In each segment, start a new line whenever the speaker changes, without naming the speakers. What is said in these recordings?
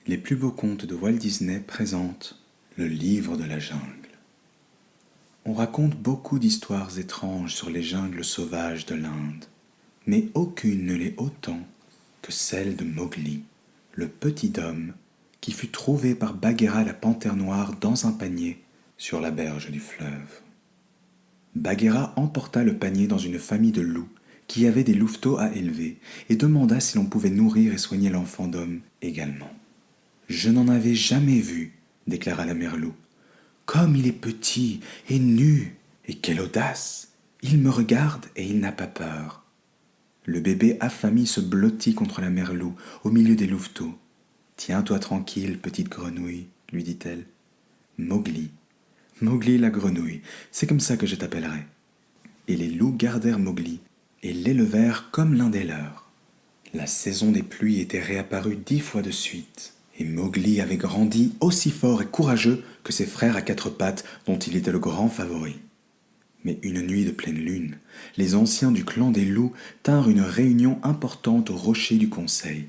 Les plus beaux contes de Walt Disney présentent le livre de la jungle. On raconte beaucoup d'histoires étranges sur les jungles sauvages de l'Inde, mais aucune ne l'est autant que celle de Mowgli, le petit homme qui fut trouvé par Bagheera la panthère noire dans un panier sur la berge du fleuve. Bagheera emporta le panier dans une famille de loups qui avait des louveteaux à élever et demanda si l'on pouvait nourrir et soigner l'enfant d'homme également. « Je n'en avais jamais vu, déclara la mère loup. Comme il est petit et nu, et quelle audace! Il me regarde et il n'a pas peur. » Le bébé affamé se blottit contre la mère loup au milieu des louveteaux. « Tiens-toi tranquille, petite grenouille, lui dit-elle. Mowgli, Mowgli la grenouille, c'est comme ça que je t'appellerai. » Et les loups gardèrent Mowgli et l'élevèrent comme l'un des leurs. La saison des pluies était réapparue 10 fois de suite, et Mowgli avait grandi aussi fort et courageux que ses frères à 4 pattes dont il était le grand favori. Mais une nuit de pleine lune, les anciens du clan des loups tinrent une réunion importante au rocher du conseil.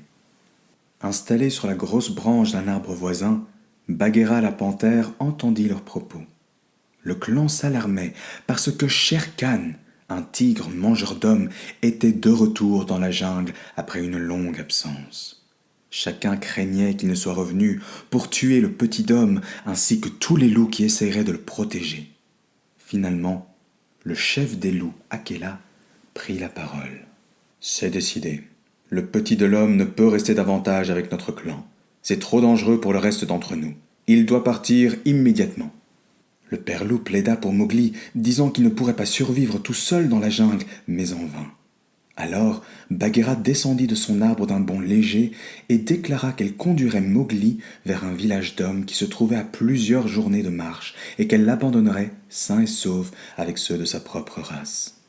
Installé sur la grosse branche d'un arbre voisin, Bagheera la panthère entendit leurs propos. Le clan s'alarmait parce que Shere Khan, un tigre mangeur d'hommes, était de retour dans la jungle après une longue absence. Chacun craignait qu'il ne soit revenu pour tuer le petit homme ainsi que tous les loups qui essaieraient de le protéger. Finalement, le chef des loups, Akela, prit la parole. « C'est décidé. Le petit de l'homme ne peut rester davantage avec notre clan. C'est trop dangereux pour le reste d'entre nous. Il doit partir immédiatement. » Le père loup plaida pour Mowgli, disant qu'il ne pourrait pas survivre tout seul dans la jungle, mais en vain. Alors Bagheera descendit de son arbre d'un bond léger et déclara qu'elle conduirait Mowgli vers un village d'hommes qui se trouvait à plusieurs journées de marche et qu'elle l'abandonnerait sain et sauf avec ceux de sa propre race.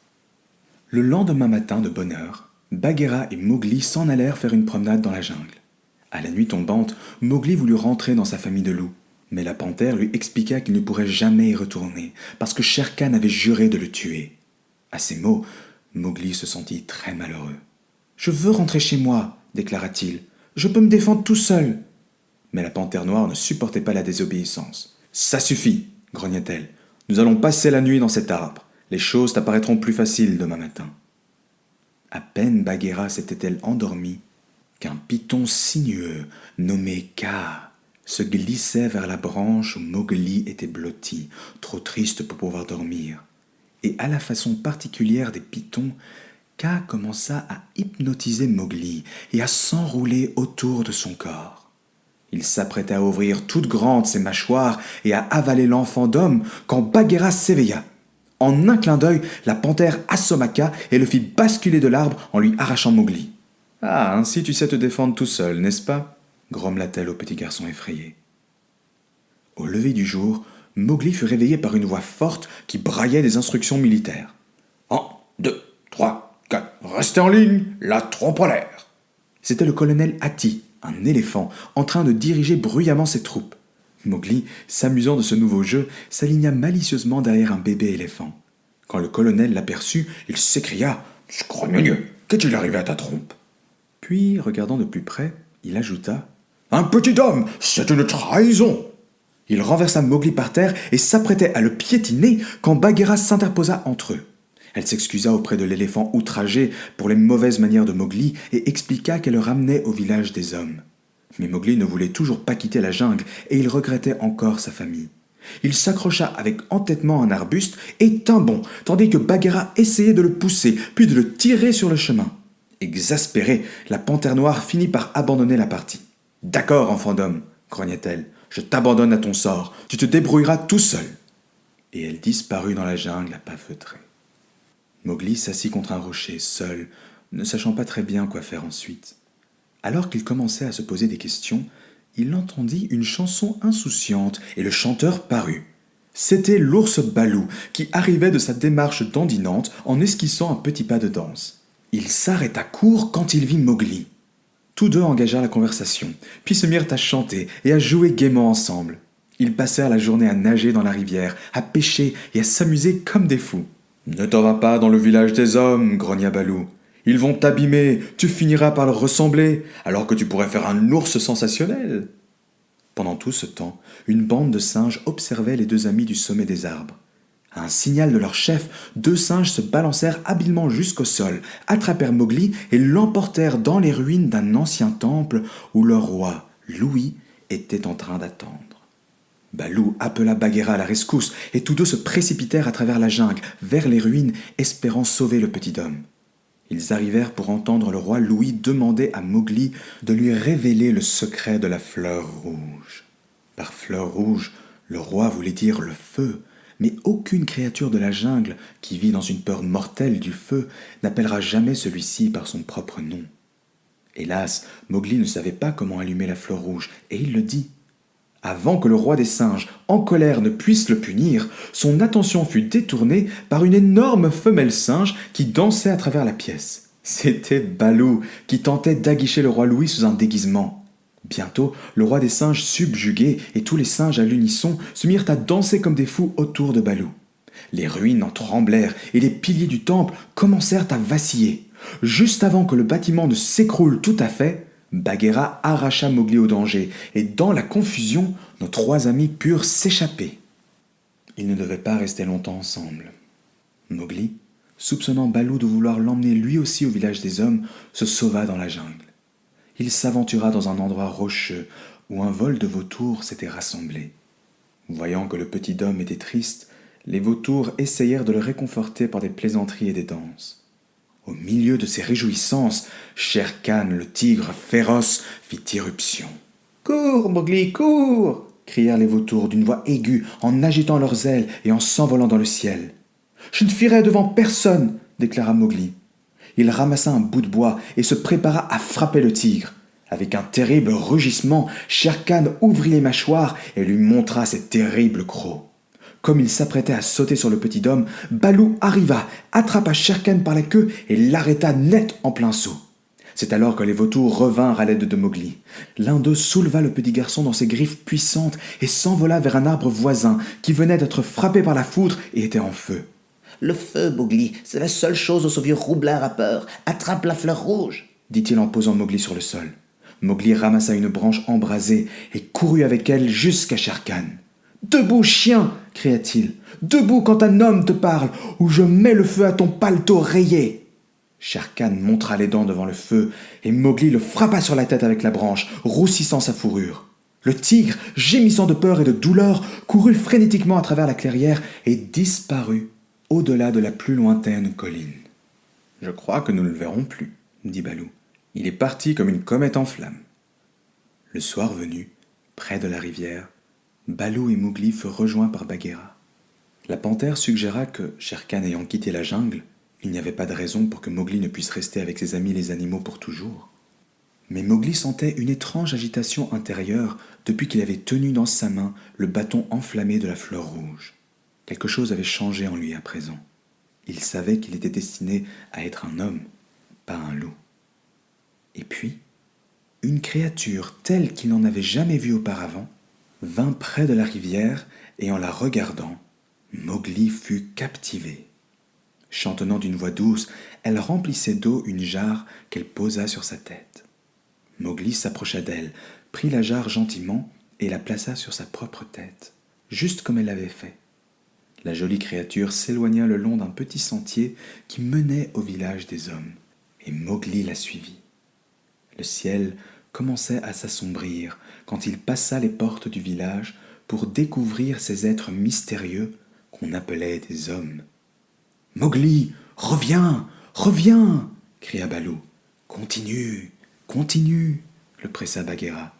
Le lendemain matin de bonne heure, Bagheera et Mowgli s'en allèrent faire une promenade dans la jungle. À la nuit tombante, Mowgli voulut rentrer dans sa famille de loups, mais la panthère lui expliqua qu'il ne pourrait jamais y retourner parce que Shere Khan avait juré de le tuer. À ces mots, Mowgli se sentit très malheureux. « Je veux rentrer chez moi, déclara-t-il. Je peux me défendre tout seul. » Mais la panthère noire ne supportait pas la désobéissance. « Ça suffit, grogna-t-elle. Nous allons passer la nuit dans cet arbre. Les choses t'apparaîtront plus faciles demain matin. » À peine Bagheera s'était-elle endormie qu'un python sinueux nommé Kaa se glissait vers la branche où Mowgli était blotti, trop triste pour pouvoir dormir. Et à la façon particulière des pythons, Kaa commença à hypnotiser Mowgli et à s'enrouler autour de son corps. Il s'apprêtait à ouvrir toutes grandes ses mâchoires et à avaler l'enfant d'homme quand Bagheera s'éveilla. En un clin d'œil, la panthère assomma Kaa et le fit basculer de l'arbre en lui arrachant Mowgli. « Ah, ainsi tu sais te défendre tout seul, n'est-ce pas ?» grommela-t-elle au petit garçon effrayé. Au lever du jour, Mowgli fut réveillé par une voix forte qui braillait des instructions militaires. « 1, 2, 3, 4, restez en ligne, la trompe en l'air !» C'était le colonel Hatti, un éléphant, en train de diriger bruyamment ses troupes. Mowgli, s'amusant de ce nouveau jeu, s'aligna malicieusement derrière un bébé éléphant. Quand le colonel l'aperçut, il s'écria « Scrogneux, qu'est-il arrivé à ta trompe ?» Puis, regardant de plus près, il ajouta « Un petit homme, c'est une trahison !» Il renversa Mowgli par terre et s'apprêtait à le piétiner quand Bagheera s'interposa entre eux. Elle s'excusa auprès de l'éléphant outragé pour les mauvaises manières de Mowgli et expliqua qu'elle le ramenait au village des hommes. Mais Mowgli ne voulait toujours pas quitter la jungle et il regrettait encore sa famille. Il s'accrocha avec entêtement à un arbuste et tint bon, tandis que Bagheera essayait de le pousser, puis de le tirer sur le chemin. Exaspérée, la panthère noire finit par abandonner la partie. « D'accord, enfant d'homme, grogna-t-elle, je t'abandonne à ton sort, tu te débrouilleras tout seul. » Et elle disparut dans la jungle à pas feutrés. Mowgli s'assit contre un rocher, seul, ne sachant pas très bien quoi faire ensuite. Alors qu'il commençait à se poser des questions, il entendit une chanson insouciante et le chanteur parut. C'était l'ours Balou qui arrivait de sa démarche dandinante en esquissant un petit pas de danse. Il s'arrêta court quand il vit Mowgli. Tous deux engagèrent la conversation, puis se mirent à chanter et à jouer gaiement ensemble. Ils passèrent la journée à nager dans la rivière, à pêcher et à s'amuser comme des fous. « Ne t'en va pas dans le village des hommes, grogna Balou. Ils vont t'abîmer, tu finiras par leur ressembler, alors que tu pourrais faire un ours sensationnel. » Pendant tout ce temps, une bande de singes observait les deux amis du sommet des arbres. À un signal de leur chef, deux singes se balancèrent habilement jusqu'au sol, attrapèrent Mowgli et l'emportèrent dans les ruines d'un ancien temple où le roi, Louis, était en train d'attendre. Balou appela Bagheera à la rescousse et tous deux se précipitèrent à travers la jungle, vers les ruines, espérant sauver le petit homme. Ils arrivèrent pour entendre le roi Louis demander à Mowgli de lui révéler le secret de la fleur rouge. Par fleur rouge, le roi voulait dire le feu, mais aucune créature de la jungle qui vit dans une peur mortelle du feu n'appellera jamais celui-ci par son propre nom. Hélas, Mowgli ne savait pas comment allumer la fleur rouge, et il le dit. Avant que le roi des singes, en colère, ne puisse le punir, son attention fut détournée par une énorme femelle singe qui dansait à travers la pièce. C'était Balou, qui tentait d'aguicher le roi Louis sous un déguisement. Bientôt, le roi des singes subjugué et tous les singes à l'unisson se mirent à danser comme des fous autour de Balou. Les ruines en tremblèrent et les piliers du temple commencèrent à vaciller. Juste avant que le bâtiment ne s'écroule tout à fait, Bagheera arracha Mowgli au danger, et dans la confusion, nos trois amis purent s'échapper. Ils ne devaient pas rester longtemps ensemble. Mowgli, soupçonnant Balou de vouloir l'emmener lui aussi au village des hommes, se sauva dans la jungle. Il s'aventura dans un endroit rocheux où un vol de vautours s'était rassemblé. Voyant que le petit homme était triste, les vautours essayèrent de le réconforter par des plaisanteries et des danses. Au milieu de ces réjouissances, Shere Khan, le tigre féroce, fit irruption. « Cours, Mowgli, cours !» crièrent les vautours d'une voix aiguë en agitant leurs ailes et en s'envolant dans le ciel. « Je ne fuirai devant personne !» déclara Mowgli. Il ramassa un bout de bois et se prépara à frapper le tigre. Avec un terrible rugissement, Shere Khan ouvrit les mâchoires et lui montra ses terribles crocs. Comme il s'apprêtait à sauter sur le petit homme, Balou arriva, attrapa Shere Khan par la queue et l'arrêta net en plein saut. C'est alors que les vautours revinrent à l'aide de Mowgli. L'un d'eux souleva le petit garçon dans ses griffes puissantes et s'envola vers un arbre voisin qui venait d'être frappé par la foudre et était en feu.
« Le feu, Mowgli, c'est la seule chose dont ce vieux roublard a peur. Attrape la fleur rouge !»
dit-il en posant Mowgli sur le sol. Mowgli ramassa une branche embrasée et courut avec elle jusqu'à Shere Khan. « Debout, chien !» cria-t-il. « Debout quand un homme te parle, ou je mets le feu à ton paletot rayé !» Shere Khan montra les dents devant le feu, et Mowgli le frappa sur la tête avec la branche, roussissant sa fourrure. Le tigre, gémissant de peur et de douleur, courut frénétiquement à travers la clairière et disparut au-delà de la plus lointaine colline. « Je crois que nous ne le verrons plus, » dit Balou. « Il est parti comme une comète en flammes. » Le soir venu, près de la rivière, Balou et Mowgli furent rejoints par Bagheera. La panthère suggéra que, Shere Khan ayant quitté la jungle, il n'y avait pas de raison pour que Mowgli ne puisse rester avec ses amis les animaux pour toujours. Mais Mowgli sentait une étrange agitation intérieure depuis qu'il avait tenu dans sa main le bâton enflammé de la fleur rouge. Quelque chose avait changé en lui à présent. Il savait qu'il était destiné à être un homme, pas un loup. Et puis, une créature telle qu'il n'en avait jamais vue auparavant vint près de la rivière et en la regardant, Mowgli fut captivé. Chantonnant d'une voix douce, elle remplissait d'eau une jarre qu'elle posa sur sa tête. Mowgli s'approcha d'elle, prit la jarre gentiment et la plaça sur sa propre tête, juste comme elle l'avait fait. La jolie créature s'éloigna le long d'un petit sentier qui menait au village des hommes, et Mowgli la suivit. Le ciel commençait à s'assombrir quand il passa les portes du village pour découvrir ces êtres mystérieux qu'on appelait des hommes. « Mowgli, reviens, reviens !» cria Balou. « Continue, continue !» le pressa Bagheera.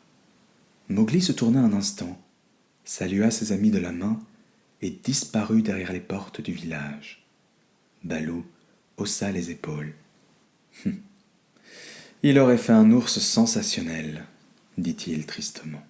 Mowgli se tourna un instant, salua ses amis de la main et disparut derrière les portes du village. Balou haussa les épaules. « Il aurait fait un ours sensationnel, dit-il tristement.